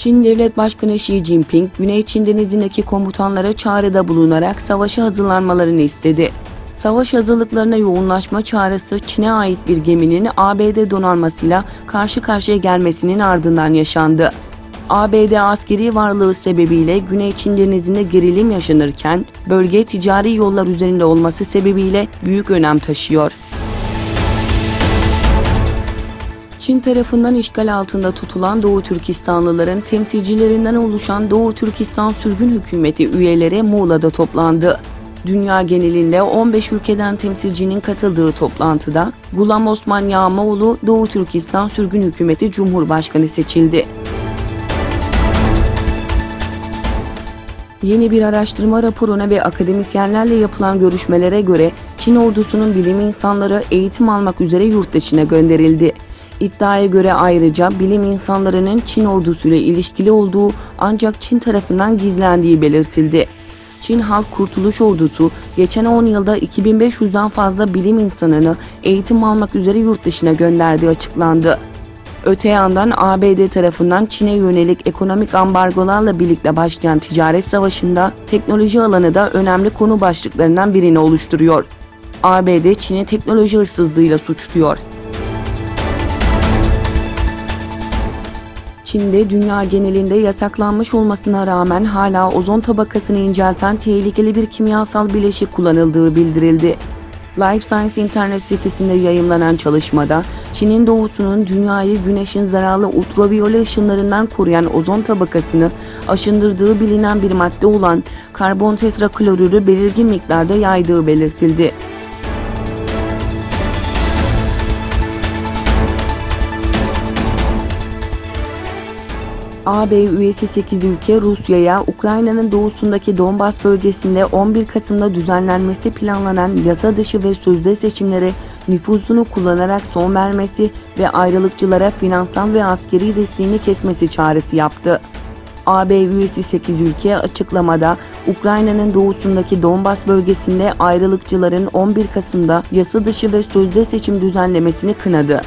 Çin Devlet Başkanı Xi Jinping, Güney Çin Denizi'ndeki komutanlara çağrıda bulunarak savaşa hazırlanmalarını istedi. Savaş hazırlıklarına yoğunlaşma çağrısı, Çin'e ait bir geminin ABD donanmasıyla karşı karşıya gelmesinin ardından yaşandı. ABD askeri varlığı sebebiyle Güney Çin Denizi'nde gerilim yaşanırken, bölge ticari yollar üzerinde olması sebebiyle büyük önem taşıyor. Çin tarafından işgal altında tutulan Doğu Türkistanlıların temsilcilerinden oluşan Doğu Türkistan Sürgün Hükümeti üyeleri Muğla'da toplandı. Dünya genelinde 15 ülkeden temsilcinin katıldığı toplantıda Gulam Osman Yağmaoğlu Doğu Türkistan Sürgün Hükümeti Cumhurbaşkanı seçildi. Yeni bir araştırma raporuna ve akademisyenlerle yapılan görüşmelere göre Çin ordusunun bilim insanları eğitim almak üzere yurt dışına gönderildi. İddiaya göre ayrıca bilim insanlarının Çin ordusuyla ilişkili olduğu ancak Çin tarafından gizlendiği belirtildi. Çin Halk Kurtuluş Ordusu geçen 10 yılda 2500'den fazla bilim insanını eğitim almak üzere yurt dışına gönderdiği açıklandı. Öte yandan ABD tarafından Çin'e yönelik ekonomik ambargolarla birlikte başlayan ticaret savaşında teknoloji alanı da önemli konu başlıklarından birini oluşturuyor. ABD Çin'i teknoloji hırsızlığıyla suçluyor. Çin'de dünya genelinde yasaklanmış olmasına rağmen hala ozon tabakasını incelten tehlikeli bir kimyasal bileşik kullanıldığı bildirildi. Life Science internet sitesinde yayımlanan çalışmada, Çin'in doğusunun dünyayı güneşin zararlı ultraviyole ışınlarından koruyan ozon tabakasını aşındırdığı bilinen bir madde olan karbon tetraklorürü belirgin miktarda yaydığı belirtildi. AB üyesi 8 ülke Rusya'ya Ukrayna'nın doğusundaki Donbas bölgesinde 11 Kasım'da düzenlenmesi planlanan yasa dışı ve sözde seçimlere nüfuzunu kullanarak son vermesi ve ayrılıkçılara finansal ve askeri desteğini kesmesi çağrısı yaptı. AB üyesi 8 ülke açıklamada Ukrayna'nın doğusundaki Donbas bölgesinde ayrılıkçıların 11 Kasım'da yasa dışı ve sözde seçim düzenlemesini kınadı.